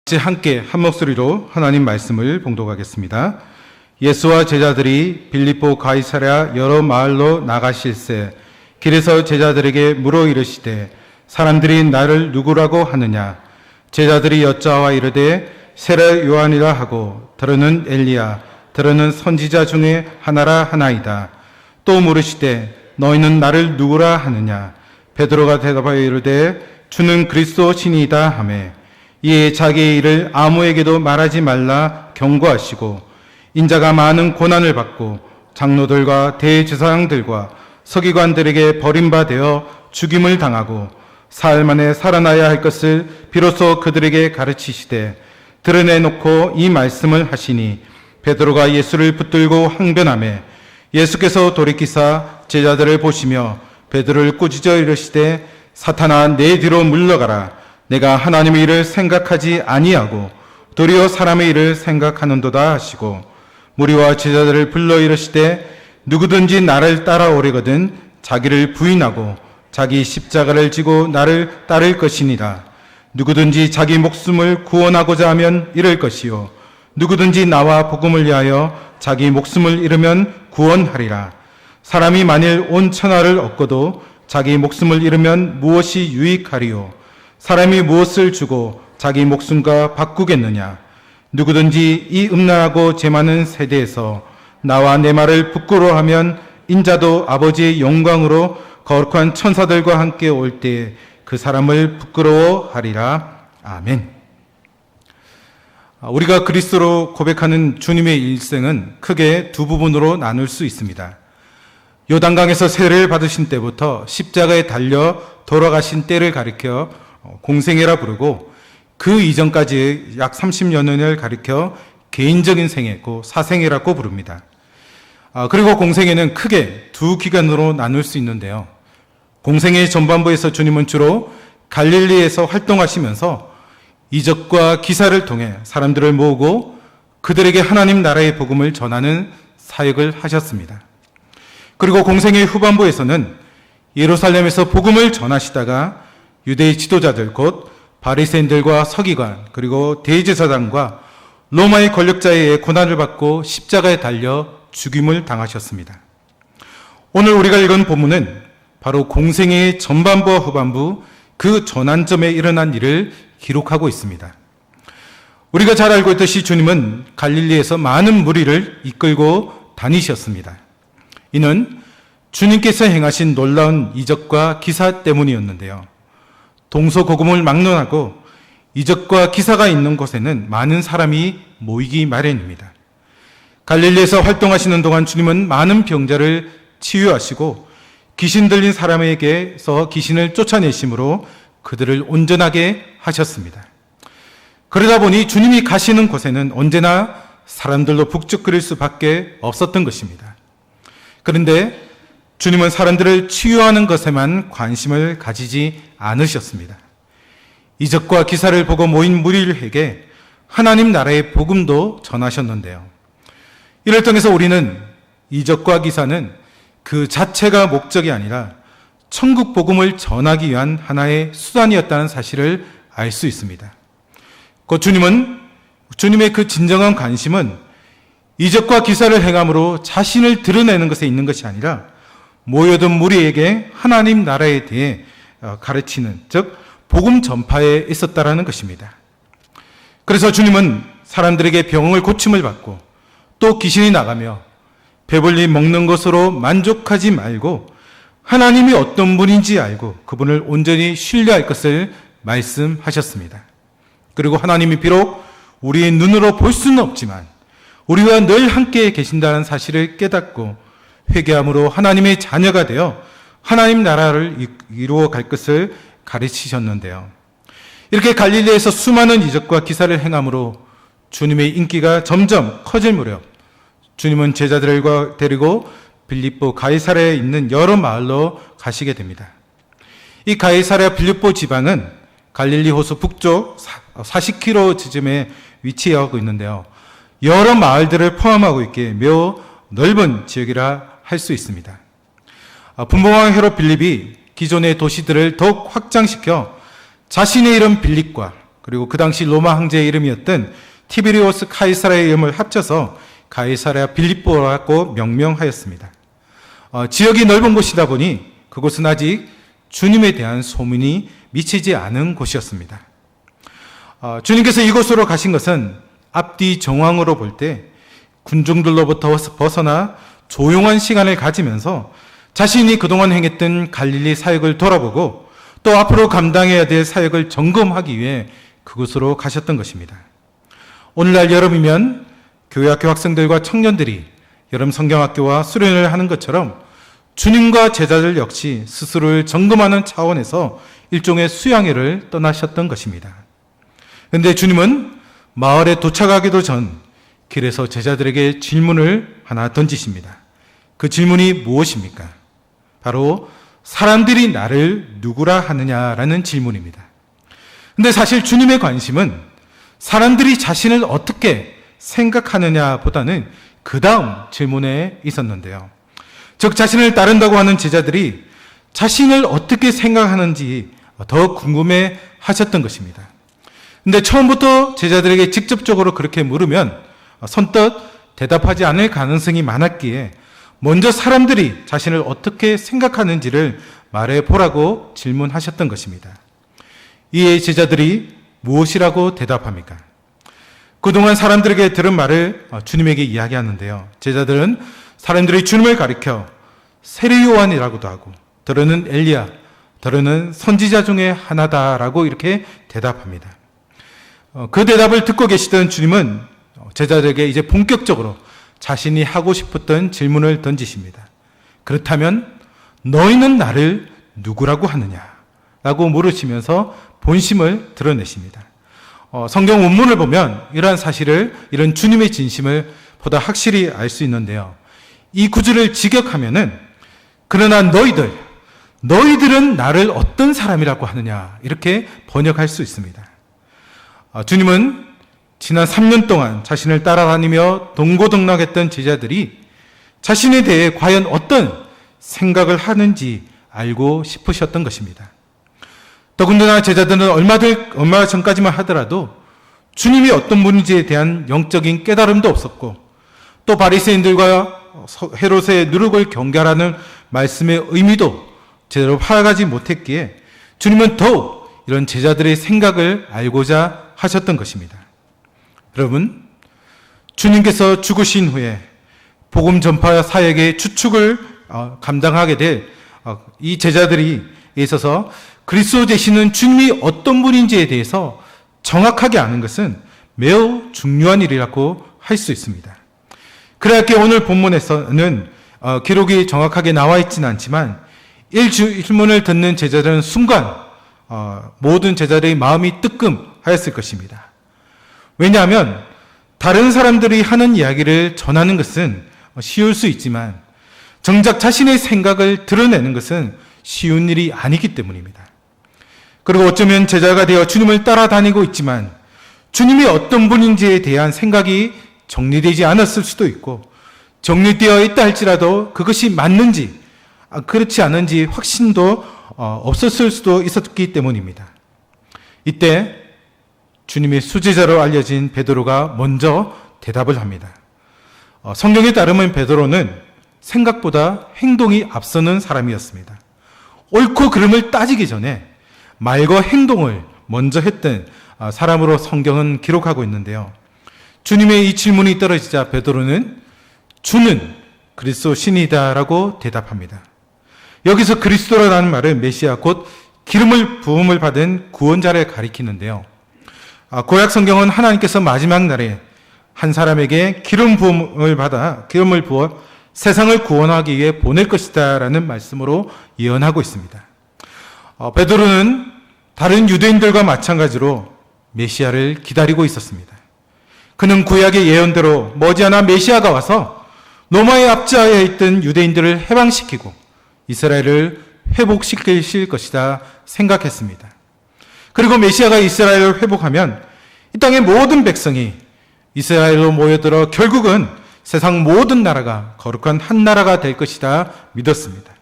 이제 함께 한 목소리로 하나님 말씀을 봉독하겠습니다. 예수와 제자들이 빌립보 가이사랴 여러 마을로 나가실새 길에서 제자들에게 물어 이르시되 사람들이 나를 누구라고 하느냐? 제자들이 여짜와 이르되 세례 요한이라 하고 더러는 엘리야 더러는 선지자 중에 하나라 하나이다. 또 물으시되 너희는 나를 누구라 하느냐? 베드로가 대답하여 이르되 주는 그리스도 신이다 하매 이에 자기의 일을 아무에게도 말하지 말라 경고하시고 인자가 많은 고난을 받고 장로들과 대제사장들과 서기관들에게 버림받아 죽임을 당하고 사흘 만에 살아나야 할 것을 비로소 그들에게 가르치시되 드러내놓고 이 말씀을 하시니 베드로가 예수를 붙들고 항변하매 예수께서 돌이키사 제자들을 보시며 베드로를 꾸짖어 이르시되 사탄아 내 뒤로 물러가라. 내가 하나님의 일을 생각하지 아니하고 도리어 사람의 일을 생각하는도다 하시고 무리와 제자들을 불러 이르시되 누구든지 나를 따라오려거든 자기를 부인하고 자기 십자가를 지고 나를 따를 것이니라. 누구든지 자기 목숨을 구원하고자 하면 잃을 것이요 누구든지 나와 복음을 위하여 자기 목숨을 잃으면 구원하리라. 사람이 만일 온 천하를 얻고도 자기 목숨을 잃으면 무엇이 유익하리요? 사람이 무엇을 주고 자기 목숨과 바꾸겠느냐? 누구든지 이 음란하고 죄 많은 세대에서 나와 내 말을 부끄러워하면 인자도 아버지의 영광으로 거룩한 천사들과 함께 올 때 그 사람을 부끄러워하리라. 아멘. 우리가 그리스도로 고백하는 주님의 일생은 크게 두 부분으로 나눌 수 있습니다. 요단강에서 세례를 받으신 때부터 십자가에 달려 돌아가신 때를 가리켜 공생애라 부르고 그 이전까지 약 30년을 가리켜 개인적인 생애고 사생애라고 부릅니다. 그리고 공생애는 크게 두 기간으로 나눌 수 있는데요. 공생애 전반부에서 주님은 주로 갈릴리에서 활동하시면서 이적과 기사를 통해 사람들을 모으고 그들에게 하나님 나라의 복음을 전하는 사역을 하셨습니다. 그리고 공생애 후반부에서는 예루살렘에서 복음을 전하시다가 유대의 지도자들 곧 바리새인들과 서기관 그리고 대제사장과 로마의 권력자에 의해 고난을 받고 십자가에 달려 죽임을 당하셨습니다. 오늘 우리가 읽은 본문은 바로 공생애의 전반부와 후반부 그 전환점에 일어난 일을 기록하고 있습니다. 우리가 잘 알고 있듯이 주님은 갈릴리에서 많은 무리를 이끌고 다니셨습니다. 이는 주님께서 행하신 놀라운 이적과 기사 때문이었는데요. 동서고금을 막론하고 이적과 기사가 있는 곳에는 많은 사람이 모이기 마련입니다. 갈릴리에서 활동하시는 동안 주님은 많은 병자를 치유하시고 귀신 들린 사람에게서 귀신을 쫓아내심으로 그들을 온전하게 하셨습니다. 그러다 보니 주님이 가시는 곳에는 언제나 사람들로 북적거릴 수밖에 없었던 것입니다. 그런데 주님은 사람들을 치유하는 것에만 관심을 가지지 않으셨습니다. 이적과 기사를 보고 모인 무리에게 하나님 나라의 복음도 전하셨는데요. 이를 통해서 우리는 이적과 기사는 그 자체가 목적이 아니라 천국 복음을 전하기 위한 하나의 수단이었다는 사실을 알 수 있습니다. 주님의 그 진정한 관심은 이적과 기사를 행함으로 자신을 드러내는 것에 있는 것이 아니라 모여든 무리에게 하나님 나라에 대해 가르치는, 즉 복음 전파에 있었다라는 것입니다. 그래서 주님은 사람들에게 병을 고침을 받고 또 귀신이 나가며 배불리 먹는 것으로 만족하지 말고 하나님이 어떤 분인지 알고 그분을 온전히 신뢰할 것을 말씀하셨습니다. 그리고 하나님이 비록 우리의 눈으로 볼 수는 없지만 우리와 늘 함께 계신다는 사실을 깨닫고 회개함으로 하나님의 자녀가 되어 하나님 나라를 이루어 갈 것을 가르치셨는데요. 이렇게 갈릴리에서 수많은 이적과 기사를 행함으로 주님의 인기가 점점 커질 무렵 주님은 제자들과 데리고 빌립보 가이사랴에 있는 여러 마을로 가시게 됩니다. 이 가이사랴 빌립보 지방은 갈릴리 호수 북쪽 40km쯤에 위치하고 있는데요. 여러 마을들을 포함하고 있기에 매우 넓은 지역이라 할 수 있습니다. 분봉왕 헤롯 빌립이 기존의 도시들을 더욱 확장시켜 자신의 이름 빌립과 그리고 그 당시 로마 황제의 이름이었던 티베리오스 카이사라의 이름을 합쳐서 가이사랴 빌립보라고 명명하였습니다. 지역이 넓은 곳이다 보니 그곳은 아직 주님에 대한 소문이 미치지 않은 곳이었습니다. 주님께서 이곳으로 가신 것은 앞뒤 정황으로 볼 때 군중들로부터 벗어나 조용한 시간을 가지면서 자신이 그동안 행했던 갈릴리 사역을 돌아보고 또 앞으로 감당해야 될 사역을 점검하기 위해 그곳으로 가셨던 것입니다. 오늘날 여름이면 교회학교 학생들과 청년들이 여름 성경학교와 수련을 하는 것처럼 주님과 제자들 역시 스스로를 점검하는 차원에서 일종의 수양회를 떠나셨던 것입니다. 그런데 주님은 마을에 도착하기도 전 길에서 제자들에게 질문을 하나 던지십니다. 그 질문이 무엇입니까? 바로 사람들이 나를 누구라 하느냐라는 질문입니다. 근데 사실 주님의 관심은 사람들이 자신을 어떻게 생각하느냐보다는 그 다음 질문에 있었는데요. 즉 자신을 따른다고 하는 제자들이 자신을 어떻게 생각하는지 더 궁금해 하셨던 것입니다. 근데 처음부터 제자들에게 직접적으로 그렇게 물으면 선뜻 대답하지 않을 가능성이 많았기에 먼저 사람들이 자신을 어떻게 생각하는지를 말해보라고 질문하셨던 것입니다. 이에 제자들이 무엇이라고 대답합니까? 그동안 사람들에게 들은 말을 주님에게 이야기하는데요. 제자들은 사람들이 주님을 가리켜 세례 요한이라고도 하고 더러는 엘리야, 더러는 선지자 중에 하나다라고 이렇게 대답합니다. 그 대답을 듣고 계시던 주님은 제자들에게 이제 본격적으로 자신이 하고 싶었던 질문을 던지십니다. 그렇다면 너희는 나를 누구라고 하느냐? 라고 물으시면서 본심을 드러내십니다. 성경 원문을 보면 이러한 사실을, 이런 주님의 진심을 보다 확실히 알 수 있는데요. 이 구절을 직역하면은 그러나 너희들은 나를 어떤 사람이라고 하느냐 이렇게 번역할 수 있습니다. 주님은 지난 3년 동안 자신을 따라다니며 동고동락했던 제자들이 자신에 대해 과연 어떤 생각을 하는지 알고 싶으셨던 것입니다. 더군다나 제자들은 얼마 전까지만 하더라도 주님이 어떤 분인지에 대한 영적인 깨달음도 없었고 또 바리새인들과 헤롯의 누룩을 경계하라는 말씀의 의미도 제대로 파악하지 못했기에 주님은 더욱 이런 제자들의 생각을 알고자 하셨던 것입니다. 여러분, 주님께서 죽으신 후에 복음 전파 사역의 주축을 감당하게 될 이 제자들이 있어서 그리스도 되시는 주님이 어떤 분인지에 대해서 정확하게 아는 것은 매우 중요한 일이라고 할 수 있습니다. 그렇게 오늘 본문에서는 기록이 정확하게 나와 있지는 않지만 이 질문을 듣는 제자들은 순간 모든 제자들의 마음이 뜨끔하였을 것입니다. 왜냐하면 다른 사람들이 하는 이야기를 전하는 것은 쉬울 수 있지만 정작 자신의 생각을 드러내는 것은 쉬운 일이 아니기 때문입니다. 그리고 어쩌면 제자가 되어 주님을 따라다니고 있지만 주님이 어떤 분인지에 대한 생각이 정리되지 않았을 수도 있고 정리되어 있다 할지라도 그것이 맞는지 그렇지 않은지 확신도 없었을 수도 있었기 때문입니다. 이때 주님의 수제자로 알려진 베드로가 먼저 대답을 합니다. 성경에 따르면 베드로는 생각보다 행동이 앞서는 사람이었습니다. 옳고 그름을 따지기 전에 말과 행동을 먼저 했던 사람으로 성경은 기록하고 있는데요. 주님의 이 질문이 떨어지자 베드로는 주는 그리스도 신이다라고 대답합니다. 여기서 그리스도라는 말은 메시아 곧 기름을 부음을 받은 구원자를 가리키는데요. 구약 성경은 하나님께서 마지막 날에 한 사람에게 기름을 부어 세상을 구원하기 위해 보낼 것이다 라는 말씀으로 예언하고 있습니다. 베드로는 다른 유대인들과 마찬가지로 메시아를 기다리고 있었습니다. 그는 구약의 예언대로 머지않아 메시아가 와서 로마의 압제하에 있던 유대인들을 해방시키고 이스라엘을 회복시킬 것이다 생각했습니다. 그리고 메시아가 이스라엘을 회복하면 이 땅의 모든 백성이 이스라엘로 모여들어 결국은 세상 모든 나라가 거룩한 한 나라가 될 것이다 믿었습니다.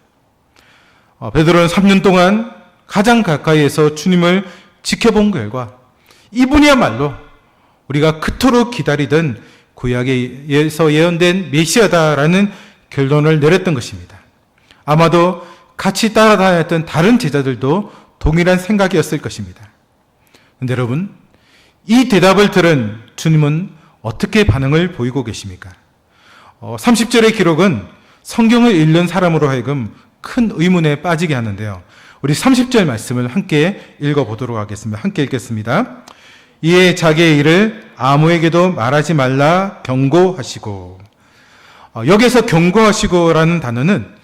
베드로는 3년 동안 가장 가까이에서 주님을 지켜본 결과 이분이야말로 우리가 그토록 기다리던 구약에서 예언된 메시아다라는 결론을 내렸던 것입니다. 아마도 같이 따라다녔던 다른 제자들도 동일한 생각이었을 것입니다. 그런데 여러분, 이 대답을 들은 주님은 어떻게 반응을 보이고 계십니까? 30절의 기록은 성경을 읽는 사람으로 하여금 큰 의문에 빠지게 하는데요. 우리 30절 말씀을 함께 읽어보도록 하겠습니다. 함께 읽겠습니다. 이에 자기의 일을 아무에게도 말하지 말라 경고하시고, 여기서 경고하시고라는 단어는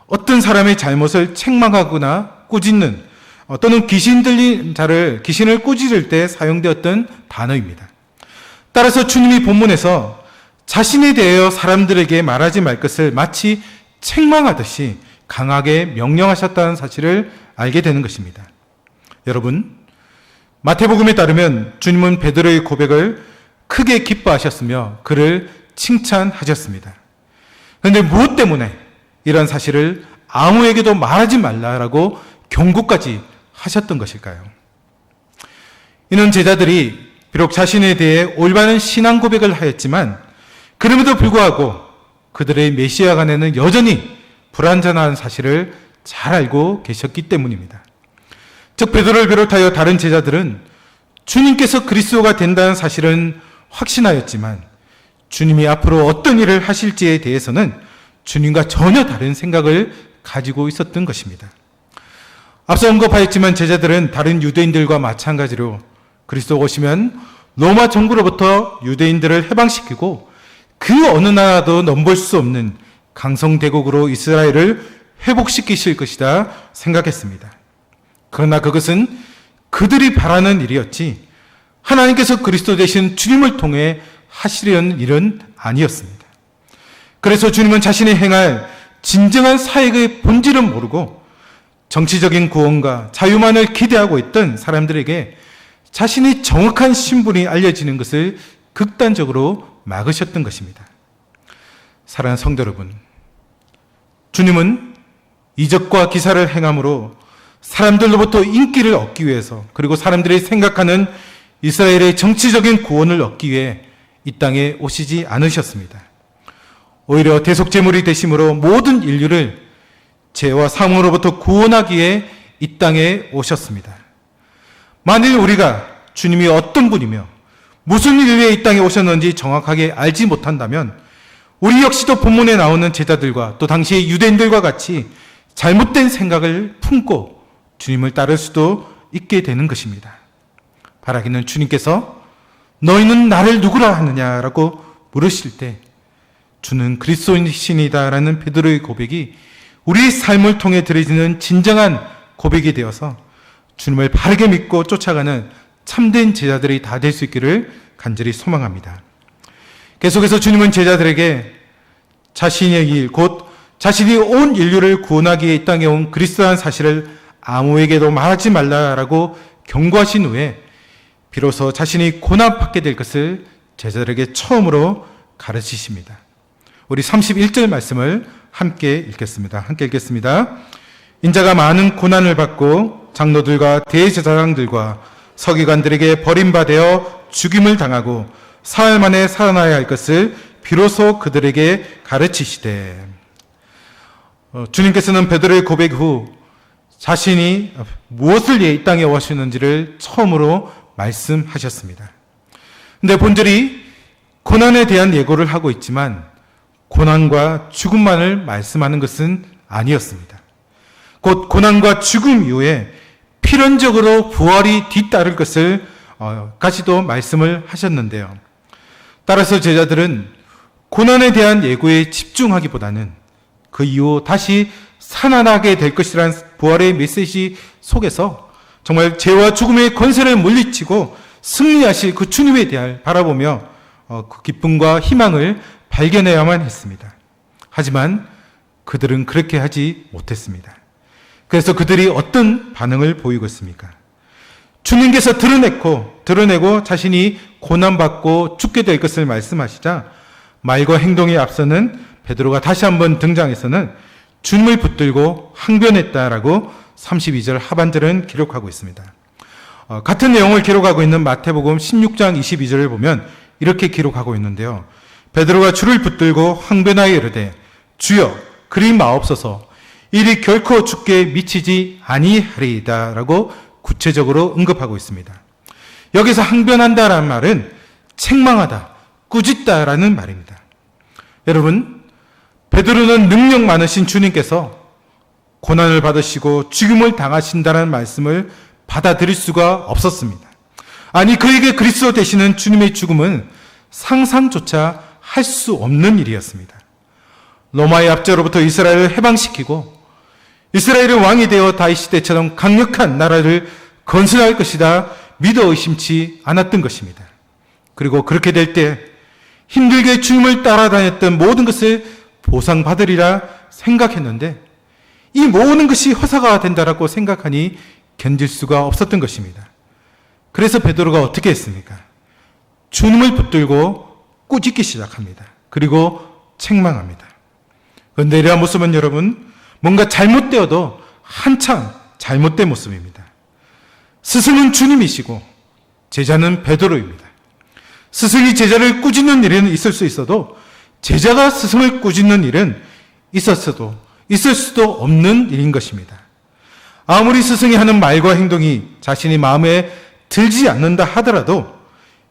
어떤 사람의 잘못을 책망하거나 꾸짖는 또는 귀신을 꾸짖을 때 사용되었던 단어입니다. 따라서 주님이 본문에서 자신에 대하여 사람들에게 말하지 말 것을 마치 책망하듯이 강하게 명령하셨다는 사실을 알게 되는 것입니다. 여러분, 마태복음에 따르면 주님은 베드로의 고백을 크게 기뻐하셨으며 그를 칭찬하셨습니다. 그런데 무엇 때문에 이런 사실을 아무에게도 말하지 말라라고 경고까지 하셨던 것일까요? 이는 제자들이 비록 자신에 대해 올바른 신앙 고백을 하였지만 그럼에도 불구하고 그들의 메시아간에는 여전히 불완전한 사실을 잘 알고 계셨기 때문입니다. 즉 베드로를 비롯하여 다른 제자들은 주님께서 그리스도가 된다는 사실은 확신하였지만 주님이 앞으로 어떤 일을 하실지에 대해서는 주님과 전혀 다른 생각을 가지고 있었던 것입니다. 앞서 언급하였지만 제자들은 다른 유대인들과 마찬가지로 그리스도가 오시면 로마 정부로부터 유대인들을 해방시키고 그 어느 나라도 넘볼 수 없는 강성대국으로 이스라엘을 회복시키실 것이다 생각했습니다. 그러나 그것은 그들이 바라는 일이었지 하나님께서 그리스도 되신 주님을 통해 하시려는 일은 아니었습니다. 그래서 주님은 자신이 행할 진정한 사역의 본질은 모르고 정치적인 구원과 자유만을 기대하고 있던 사람들에게 자신이 정확한 신분이 알려지는 것을 극단적으로 막으셨던 것입니다. 사랑하는 성도 여러분, 주님은 이적과 기사를 행함으로 사람들로부터 인기를 얻기 위해서 그리고 사람들이 생각하는 이스라엘의 정치적인 구원을 얻기 위해 이 땅에 오시지 않으셨습니다. 오히려 대속제물이 되심으로 모든 인류를 죄와 사망으로부터 구원하기에 이 땅에 오셨습니다. 만일 우리가 주님이 어떤 분이며 무슨 일 위해 이 땅에 오셨는지 정확하게 알지 못한다면 우리 역시도 본문에 나오는 제자들과 또 당시의 유대인들과 같이 잘못된 생각을 품고 주님을 따를 수도 있게 되는 것입니다. 바라기는 주님께서 너희는 나를 누구라 하느냐라고 물으실 때 주는 그리스도이시니다라는 베드로의 고백이 우리의 삶을 통해 드려지는 진정한 고백이 되어서 주님을 바르게 믿고 쫓아가는 참된 제자들이 다 될 수 있기를 간절히 소망합니다. 계속해서 주님은 제자들에게 자신의 일, 곧 자신이 온 인류를 구원하기 위해 이 땅에 온 그리스도라는 사실을 아무에게도 말하지 말라라고 경고하신 후에 비로소 자신이 고난받게 될 것을 제자들에게 처음으로 가르치십니다. 우리 31절 말씀을 함께 읽겠습니다. 인자가 많은 고난을 받고 장로들과 대제사장들과 서기관들에게 버림받아 죽임을 당하고 사흘 만에 살아나야 할 것을 비로소 그들에게 가르치시되, 주님께서는 베드로의 고백 후 자신이 무엇을 위해 이 땅에 오셨는지를 처음으로 말씀하셨습니다. 근데 본절이 고난에 대한 예고를 하고 있지만 고난과 죽음만을 말씀하는 것은 아니었습니다. 곧 고난과 죽음 이후에 필연적으로 부활이 뒤따를 것을 까지도 말씀을 하셨는데요. 따라서 제자들은 고난에 대한 예고에 집중하기보다는 그 이후 다시 살아나게 될 것이라는 부활의 메시지 속에서 정말 죄와 죽음의 권세를 물리치고 승리하실 그 주님에 대해 바라보며 그 기쁨과 희망을 발견해야만 했습니다. 하지만 그들은 그렇게 하지 못했습니다. 그래서 그들이 어떤 반응을 보이고 있습니까? 주님께서 드러내고 자신이 고난받고 죽게 될 것을 말씀하시자 말과 행동에 앞서는 베드로가 다시 한번 등장해서는 주님을 붙들고 항변했다라고 32절 하반절은 기록하고 있습니다. 같은 내용을 기록하고 있는 마태복음 16장 22절을 보면 이렇게 기록하고 있는데요. 베드로가 주를 붙들고 항변하여 이르되 주여 그리 마옵소서 일이 결코 주께 미치지 아니하리이다 라고 구체적으로 언급하고 있습니다. 여기서 항변한다라는 말은 책망하다, 꾸짖다라는 말입니다. 여러분, 베드로는 능력 많으신 주님께서 고난을 받으시고 죽임을 당하신다는 말씀을 받아들일 수가 없었습니다. 아니, 그에게 그리스도 되시는 주님의 죽음은 상상조차 할 수 없는 일이었습니다. 로마의 압제로부터 이스라엘을 해방시키고 이스라엘의 왕이 되어 다윗 때처럼 강력한 나라를 건설할 것이다 믿어 의심치 않았던 것입니다. 그리고 그렇게 될 때 힘들게 주님을 따라다녔던 모든 것을 보상받으리라 생각했는데 이 모든 것이 허사가 된다라고 생각하니 견딜 수가 없었던 것입니다. 그래서 베드로가 어떻게 했습니까? 주님을 붙들고 꾸짖기 시작합니다. 그리고 책망합니다. 그런데 이러한 모습은 여러분, 뭔가 잘못되어도 한참 잘못된 모습입니다. 스승은 주님이시고 제자는 베드로입니다. 스승이 제자를 꾸짖는 일은 있을 수 있어도 제자가 스승을 꾸짖는 일은 있을 수도 없는 일인 것입니다. 아무리 스승이 하는 말과 행동이 자신이 마음에 들지 않는다 하더라도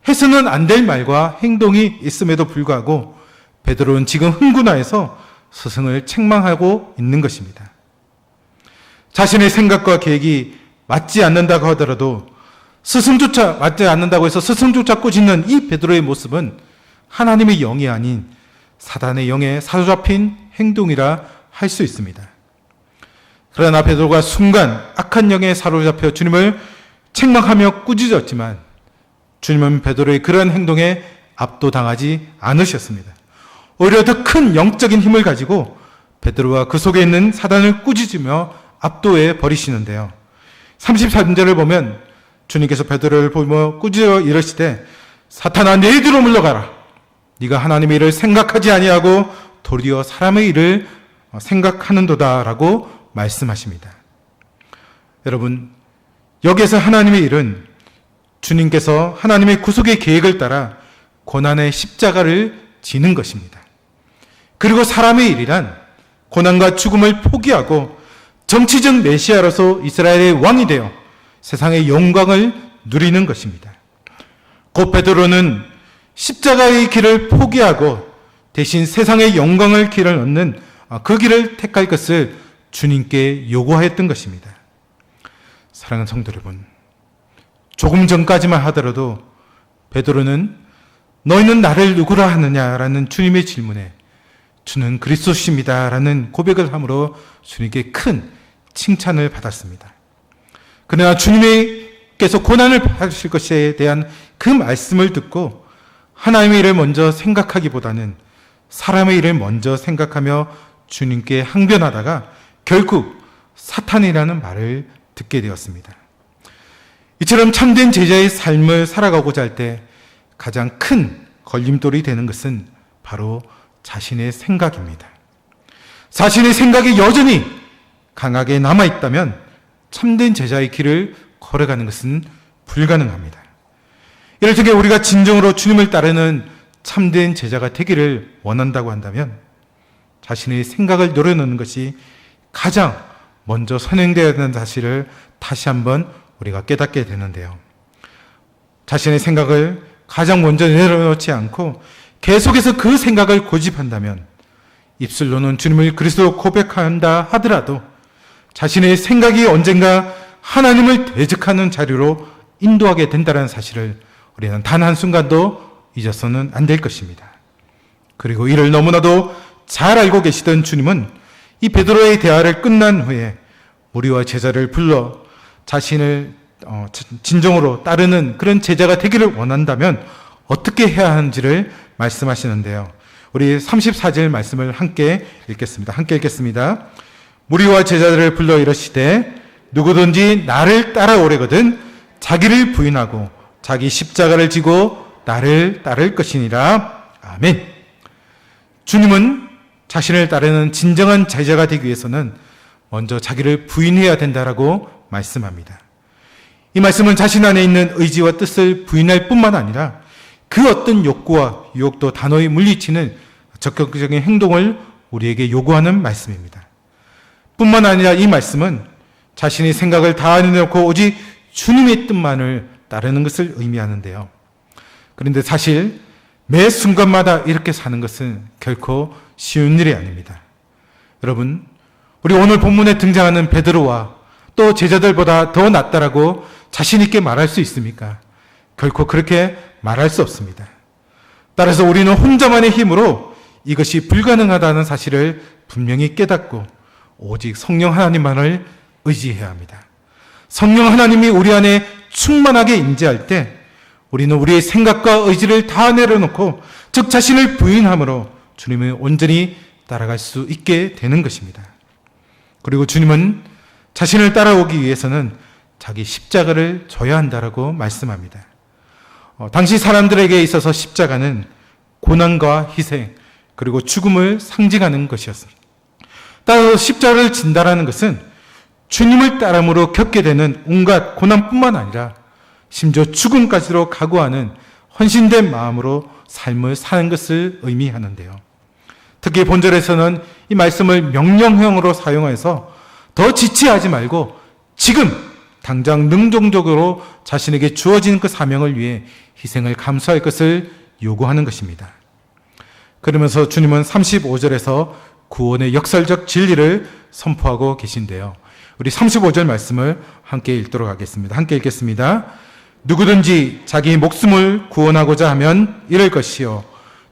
해서는 안 될 말과 행동이 있음에도 불구하고 베드로는 지금 흥분하여서 스승을 책망하고 있는 것입니다. 자신의 생각과 계획이 맞지 않는다고 하더라도 스승조차 맞지 않는다고 해서 스승조차 꾸짖는 이 베드로의 모습은 하나님의 영이 아닌 사단의 영에 사로잡힌 행동이라 할 수 있습니다. 그러나 베드로가 순간 악한 영에 사로잡혀 주님을 책망하며 꾸짖었지만 주님은 베드로의 그러한 행동에 압도당하지 않으셨습니다. 오히려 더 큰 영적인 힘을 가지고 베드로와 그 속에 있는 사단을 꾸짖으며 압도해 버리시는데요. 33절을 보면 주님께서 베드로를 보며 꾸짖어 이르시되 사탄아 내 뒤로 물러가라. 네가 하나님의 일을 생각하지 아니하고 도리어 사람의 일을 생각하는도다라고 말씀하십니다. 여러분, 여기에서 하나님의 일은 주님께서 하나님의 구속의 계획을 따라 고난의 십자가를 지는 것입니다. 그리고 사람의 일이란 고난과 죽음을 포기하고 정치적 메시아로서 이스라엘의 왕이 되어 세상의 영광을 누리는 것입니다. 곧 베드로는 십자가의 길을 포기하고 대신 세상의 영광을 길을 얻는 그 길을 택할 것을 주님께 요구하였던 것입니다. 사랑하는 성도 여러분, 조금 전까지만 하더라도 베드로는 너희는 나를 누구라 하느냐라는 주님의 질문에 주는 그리스도십니다 라는 고백을 함으로 주님께 큰 칭찬을 받았습니다. 그러나 주님께서 고난을 받으실 것에 대한 그 말씀을 듣고 하나님의 일을 먼저 생각하기보다는 사람의 일을 먼저 생각하며 주님께 항변하다가 결국 사탄이라는 말을 듣게 되었습니다. 이처럼 참된 제자의 삶을 살아가고자 할 때 가장 큰 걸림돌이 되는 것은 바로 자신의 생각입니다. 자신의 생각이 여전히 강하게 남아있다면 참된 제자의 길을 걸어가는 것은 불가능합니다. 이럴 적에 우리가 진정으로 주님을 따르는 참된 제자가 되기를 원한다고 한다면 자신의 생각을 내려놓는 것이 가장 먼저 선행되어야 하는 사실을 다시 한번 우리가 깨닫게 되는데요. 자신의 생각을 가장 먼저 내려놓지 않고 계속해서 그 생각을 고집한다면 입술로는 주님을 그리스도로 고백한다 하더라도 자신의 생각이 언젠가 하나님을 대적하는 자리로 인도하게 된다는 사실을 우리는 단 한순간도 잊어서는 안 될 것입니다. 그리고 이를 너무나도 잘 알고 계시던 주님은 이 베드로의 대화를 끝난 후에 무리와 제자를 불러 자신을 진정으로 따르는 그런 제자가 되기를 원한다면 어떻게 해야 하는지를 말씀하시는데요. 우리 34절 말씀을 함께 읽겠습니다. 무리와 제자들을 불러 이르시되 누구든지 나를 따라오려거든 자기를 부인하고 자기 십자가를 지고 나를 따를 것이니라. 아멘. 주님은 자신을 따르는 진정한 제자가 되기 위해서는 먼저 자기를 부인해야 된다라고 말씀합니다. 이 말씀은 자신 안에 있는 의지와 뜻을 부인할 뿐만 아니라 그 어떤 욕구와 유혹도 단호히 물리치는 적극적인 행동을 우리에게 요구하는 말씀입니다. 뿐만 아니라 이 말씀은 자신의 생각을 다 내놓고 오직 주님의 뜻만을 따르는 것을 의미하는데요. 그런데 사실 매 순간마다 이렇게 사는 것은 결코 쉬운 일이 아닙니다. 여러분, 우리 오늘 본문에 등장하는 베드로와 또 제자들보다 더 낫다라고 자신 있게 말할 수 있습니까? 결코 그렇게 말할 수 없습니다. 따라서 우리는 혼자만의 힘으로 이것이 불가능하다는 사실을 분명히 깨닫고 오직 성령 하나님만을 의지해야 합니다. 성령 하나님이 우리 안에 충만하게 임재할 때 우리는 우리의 생각과 의지를 다 내려놓고 즉 자신을 부인함으로 주님을 온전히 따라갈 수 있게 되는 것입니다. 그리고 주님은 자신을 따라오기 위해서는 자기 십자가를 져야 한다라고 말씀합니다. 당시 사람들에게 있어서 십자가는 고난과 희생 그리고 죽음을 상징하는 것이었습니다. 따라서 십자가를 진다라는 것은 주님을 따름으로 겪게 되는 온갖 고난뿐만 아니라 심지어 죽음까지로 각오하는 헌신된 마음으로 삶을 사는 것을 의미하는데요. 특히 본절에서는 이 말씀을 명령형으로 사용해서 더 지체하지 말고 지금 당장 능동적으로 자신에게 주어진 그 사명을 위해 희생을 감수할 것을 요구하는 것입니다. 그러면서 주님은 35절에서 구원의 역설적 진리를 선포하고 계신데요. 우리 35절 말씀을 함께 읽도록 하겠습니다. 함께 읽겠습니다. 누구든지 자기 목숨을 구원하고자 하면 잃을 것이요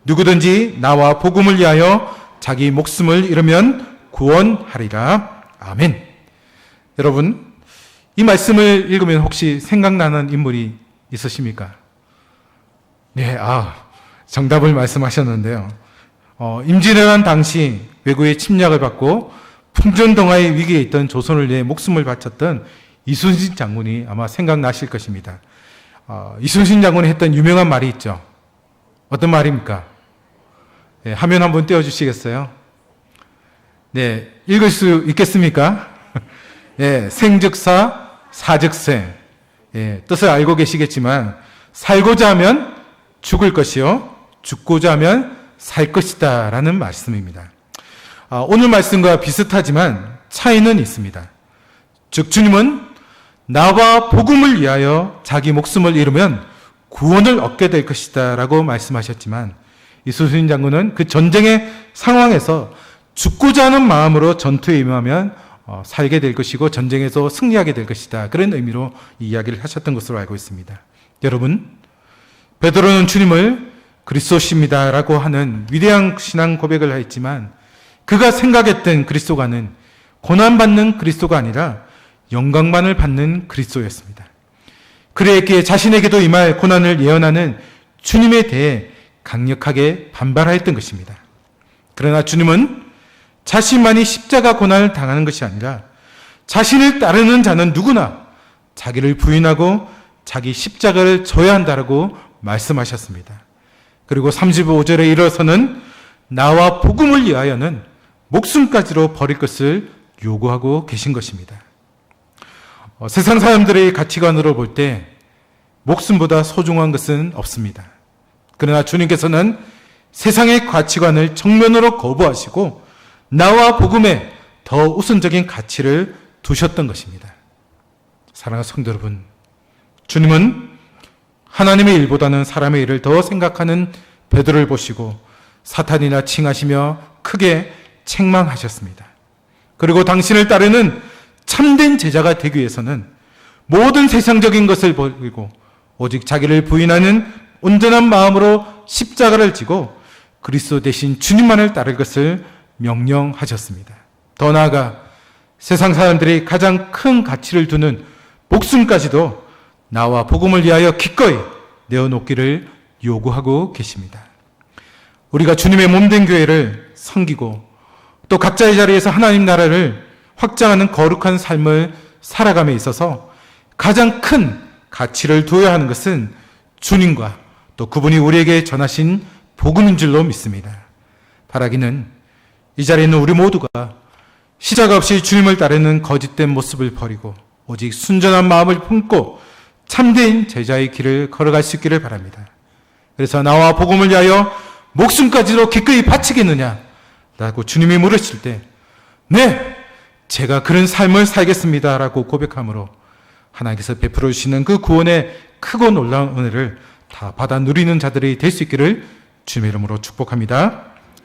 누구든지 나와 복음을 위하여 자기 목숨을 잃으면 구원하리라. 아멘. 여러분, 이 말씀을 읽으면 혹시 생각나는 인물이 있으십니까? 네, 정답을 말씀하셨는데요. 임진왜란 당시 외국의 침략을 받고 풍전등화의 위기에 있던 조선을 위해 목숨을 바쳤던 이순신 장군이 아마 생각나실 것입니다. 이순신 장군이 했던 유명한 말이 있죠. 어떤 말입니까? 네, 화면 한번 띄워주시겠어요? 네, 읽을 수 있겠습니까? 네, 생즉사, 사즉생. 네, 뜻을 알고 계시겠지만 살고자 하면 죽을 것이요 죽고자 하면 살 것이다 라는 말씀입니다. 오늘 말씀과 비슷하지만 차이는 있습니다. 즉 주님은 나와 복음을 위하여 자기 목숨을 잃으면 구원을 얻게 될 것이다 라고 말씀하셨지만 이순신 장군은 그 전쟁의 상황에서 죽고자 하는 마음으로 전투에 임하면 살게 될 것이고 전쟁에서 승리하게 될 것이다. 그런 의미로 이 이야기를 하셨던 것으로 알고 있습니다. 여러분, 베드로는 주님을 그리스도십니다라고 하는 위대한 신앙 고백을 하였지만 그가 생각했던 그리스도가는 고난받는 그리스도가 아니라 영광만을 받는 그리스도였습니다. 그랬기에 자신에게도 임할 고난을 예언하는 주님에 대해 강력하게 반발하였던 것입니다. 그러나 주님은 자신만이 십자가 고난을 당하는 것이 아니라 자신을 따르는 자는 누구나 자기를 부인하고 자기 십자가를 져야 한다라고 말씀하셨습니다. 그리고 35절에 이르러서는 나와 복음을 위하여는 목숨까지로 버릴 것을 요구하고 계신 것입니다. 세상 사람들의 가치관으로 볼 때 목숨보다 소중한 것은 없습니다. 그러나 주님께서는 세상의 가치관을 정면으로 거부하시고 나와 복음에 더 우선적인 가치를 두셨던 것입니다. 사랑하는 성도 여러분, 주님은 하나님의 일보다는 사람의 일을 더 생각하는 베드로를 보시고 사탄이나 칭하시며 크게 책망하셨습니다. 그리고 당신을 따르는 참된 제자가 되기 위해서는 모든 세상적인 것을 버리고 오직 자기를 부인하는 온전한 마음으로 십자가를 지고 그리스도 대신 주님만을 따를 것을 명령하셨습니다. 더 나아가 세상 사람들이 가장 큰 가치를 두는 목숨까지도 나와 복음을 위하여 기꺼이 내어놓기를 요구하고 계십니다. 우리가 주님의 몸된 교회를 섬기고 또 각자의 자리에서 하나님 나라를 확장하는 거룩한 삶을 살아감에 있어서 가장 큰 가치를 두어야 하는 것은 주님과 또 그분이 우리에게 전하신 복음인 줄로 믿습니다. 바라기는 이 자리에 있는 우리 모두가 시작 없이 주님을 따르는 거짓된 모습을 버리고 오직 순전한 마음을 품고 참된 제자의 길을 걸어갈 수 있기를 바랍니다. 그래서 나와 복음을 위하여 목숨까지도 기꺼이 바치겠느냐? 라고 주님이 물으실 때, 네! 제가 그런 삶을 살겠습니다. 라고 고백함으로 하나님께서 베풀어 주시는 그 구원의 크고 놀라운 은혜를 다 받아 누리는 자들이 될 수 있기를 주님의 이름으로 축복합니다.